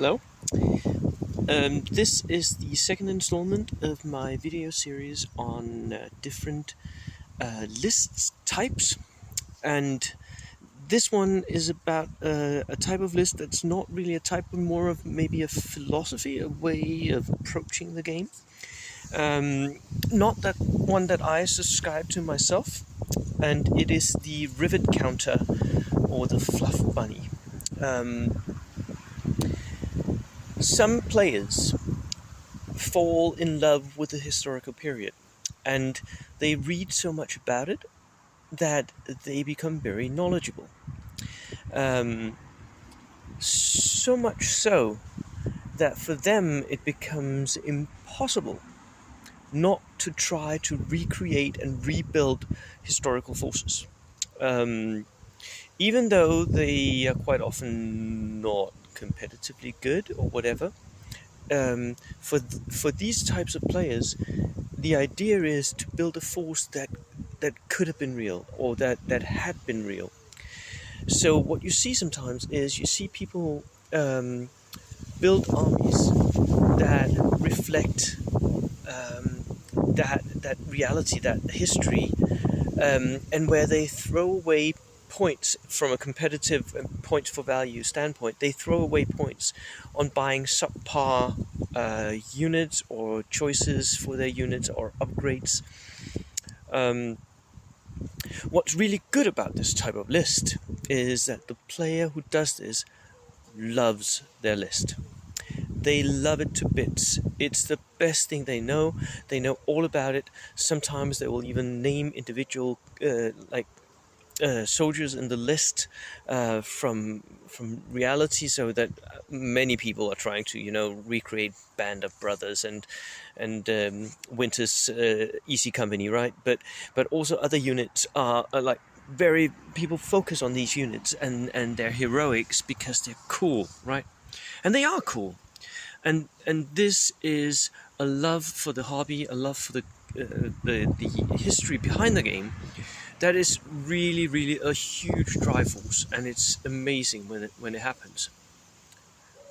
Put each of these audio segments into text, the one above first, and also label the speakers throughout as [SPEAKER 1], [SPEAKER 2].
[SPEAKER 1] Hello. This is the second installment of my video series on different lists types, and this one is about a type of list that's not really a type, but more of maybe a philosophy, a way of approaching the game. Not that one that I subscribe to myself, and it is the rivet counter or the fluff bunny. Some players fall in love with the historical period, and they read so much about it that they become very knowledgeable. So much so that for them it becomes impossible not to try to recreate and rebuild historical forces. Even though they are quite often not competitively good or whatever, for these types of players, the idea is to build a force that could have been real, or that had been real. So what you see sometimes is you see people build armies that reflect that reality, that history, and where they throw away points from a competitive points for value standpoint. They throw away points on buying subpar units or choices for their units or upgrades. What's really good about this type of list is that the player who does this loves their list. They love it to bits. It's the best thing they know. They know all about it. Sometimes they will even name individual soldiers in the list from reality, so that many people are trying to recreate Band of Brothers and Winter's Easy Company, right? But also other units are like very people focus on these units and their heroics because they're cool, right? And they are cool. And this is a love for the hobby, a love for the history behind the game. That is really, really a huge drive force, and it's amazing when it happens.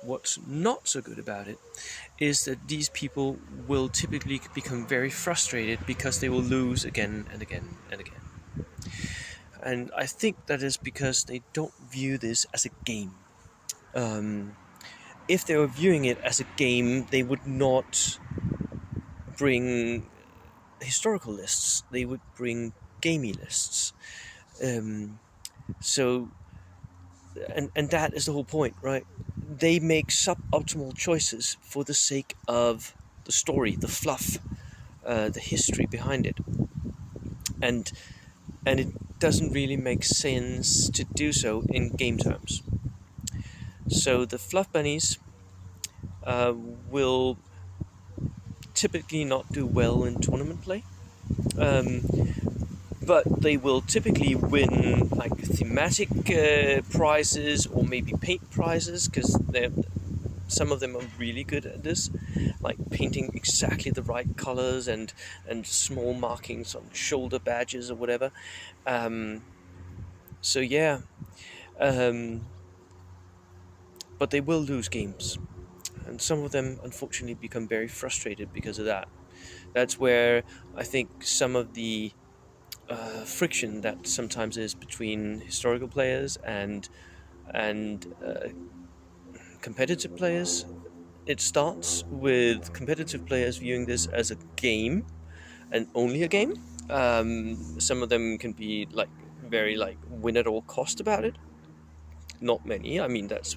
[SPEAKER 1] What's not so good about it is that these people will typically become very frustrated because they will lose again and again and again. And I think that is because they don't view this as a game. If they were viewing it as a game, they would not bring historical lists. They would bring gamey lists. So that is the whole point, right? They make suboptimal choices for the sake of the story, the fluff, the history behind it, and it doesn't really make sense to do so in game terms. So the fluff bunnies will typically not do well in tournament play, but they will typically win like thematic prizes or maybe paint prizes, because some of them are really good at this, like painting exactly the right colors and small markings on shoulder badges or whatever. But they will lose games, and some of them unfortunately become very frustrated because of that. That's where I think some of the friction that sometimes is between historical players and competitive players. It starts with competitive players viewing this as a game and only a game. Some of them can be very win at all cost about it. Not many. I mean, that's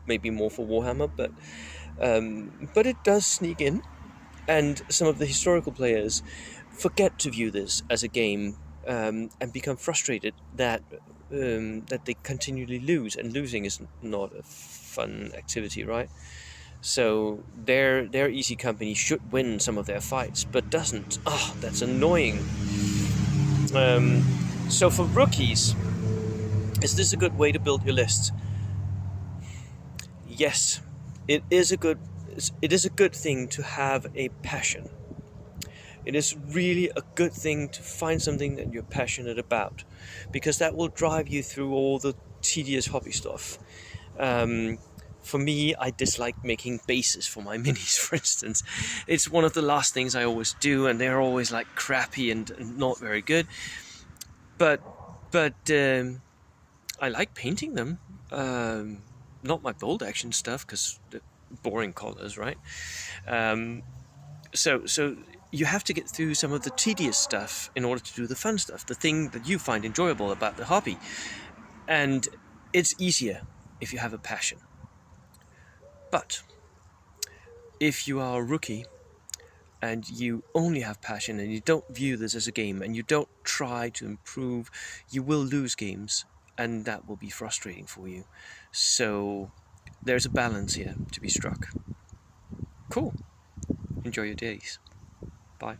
[SPEAKER 1] maybe more for Warhammer, but it does sneak in. And some of the historical players forget to view this as a game, and become frustrated that they continually lose, and losing is not a fun activity, right? So their easy company should win some of their fights, but doesn't. That's annoying. So for rookies, is this a good way to build your list? Yes, it is a good thing to have a passion. It is really a good thing to find something that you're passionate about, because that will drive you through all the tedious hobby stuff. For me, I dislike making bases for my minis, for instance. It's one of the last things I always do, and they're always like crappy and not very good. But I like painting them. Not my bold action stuff, because boring colors, right? Um, so you have to get through some of the tedious stuff in order to do the fun stuff, the thing that you find enjoyable about the hobby. And it's easier if you have a passion. But if you are a rookie and you only have passion and you don't view this as a game and you don't try to improve, you will lose games, and that will be frustrating for you. So there's a balance here to be struck. Cool. Enjoy your days. Bye.